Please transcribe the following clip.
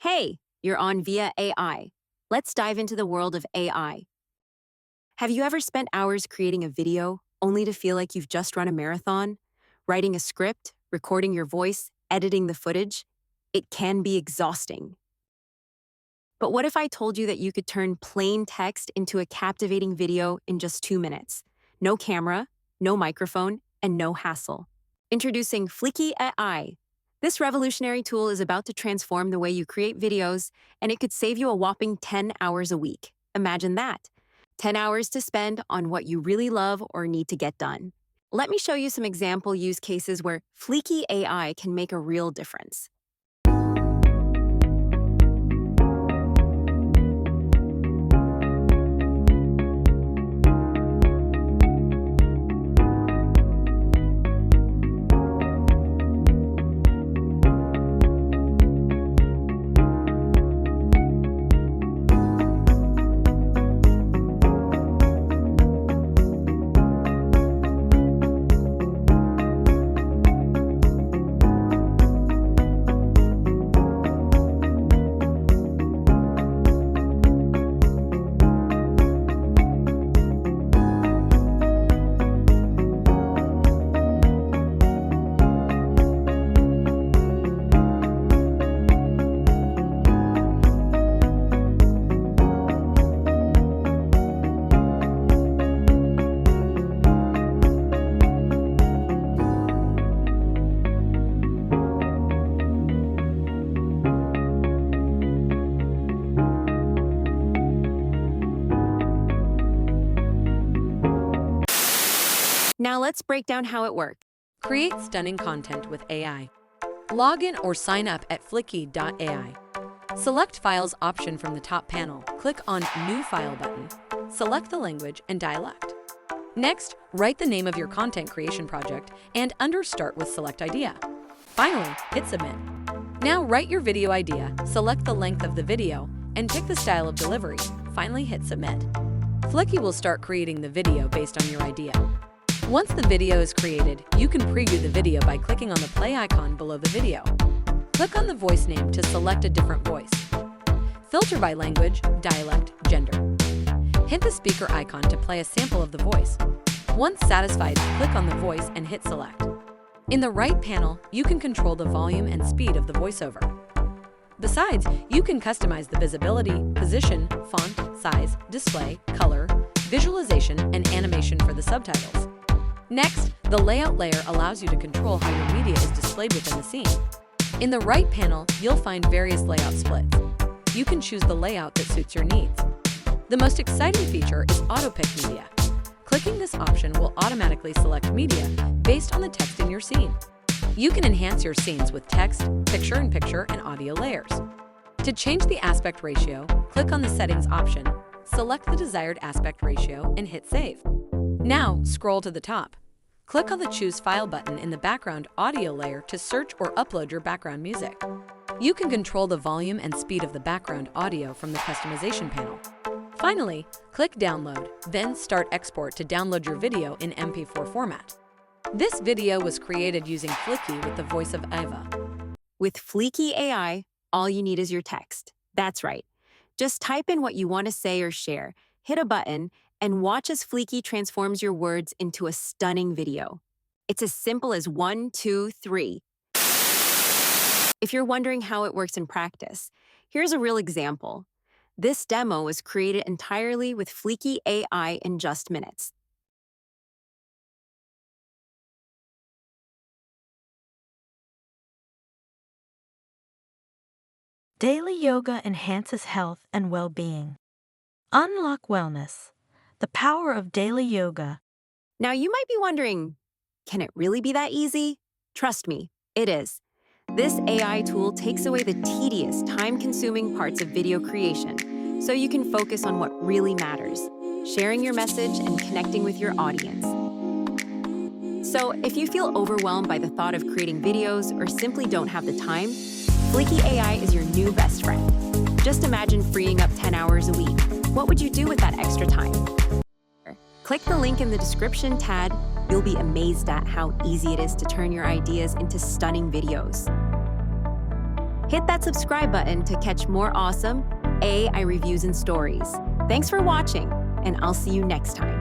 Hey, you're on Via AI. Let's dive into the world of AI. Have you ever spent hours creating a video only to feel like you've just run a marathon? Writing a script, recording your voice, editing the footage? It can be exhausting. But what if I told you that you could turn plain text into a captivating video in just 2 minutes? No camera, no microphone, and no hassle. Introducing Fliki AI. This revolutionary tool is about to transform the way you create videos, and it could save you a whopping 10 hours a week. Imagine that. 10 hours to spend on what you really love or need to get done. Let me show you some example use cases where Fliki AI can make a real difference. Now let's break down how it works. Create stunning content with AI. Log in or sign up at Fliki.ai. Select Files option from the top panel. Click on New File button. Select the language and dialect. Next, write the name of your content creation project and start with Select Idea. Finally, hit Submit. Now write your video idea, select the length of the video, and pick the style of delivery. Finally, hit Submit. Fliki will start creating the video based on your idea. Once the video is created, you can preview the video by clicking on the play icon below the video. Click on the voice name to select a different voice. Filter by language, dialect, gender. Hit the speaker icon to play a sample of the voice. Once satisfied, click on the voice and hit select. In the right panel, you can control the volume and speed of the voiceover. Besides, you can customize the visibility, position, font, size, display, color, visualization, and animation for the subtitles. Next, the layout layer allows you to control how your media is displayed within the scene. In the right panel, you'll find various layout splits. You can choose the layout that suits your needs. The most exciting feature is Auto-Pick Media. Clicking this option will automatically select media based on the text in your scene. You can enhance your scenes with text, picture-in-picture, and audio layers. To change the aspect ratio, click on the Settings option, select the desired aspect ratio, and hit Save. Now, scroll to the top. Click on the Choose File button in the background audio layer to search or upload your background music. You can control the volume and speed of the background audio from the customization panel. Finally, click Download, then start export to download your video in MP4 format. This video was created using Fliki with the voice of Eva. With Fliki AI, all you need is your text. That's right. Just type in what you want to say or share, hit a button, and watch as Fliki transforms your words into a stunning video. It's as simple as 1, 2, 3. If you're wondering how it works in practice, here's a real example. This demo was created entirely with Fliki AI in just minutes. Daily yoga enhances health and well-being. Unlock wellness. The power of daily yoga. Now you might be wondering, can it really be that easy? Trust me, it is. This AI tool takes away the tedious, time-consuming parts of video creation, so you can focus on what really matters, sharing your message and connecting with your audience. So if you feel overwhelmed by the thought of creating videos or simply don't have the time, Fliki AI is your new best friend. Just imagine freeing up 10 hours a week. What would you do with that extra time? Click the link in the description tab. You'll be amazed at how easy it is to turn your ideas into stunning videos. Hit that subscribe button to catch more awesome AI reviews and stories. Thanks for watching, and I'll see you next time.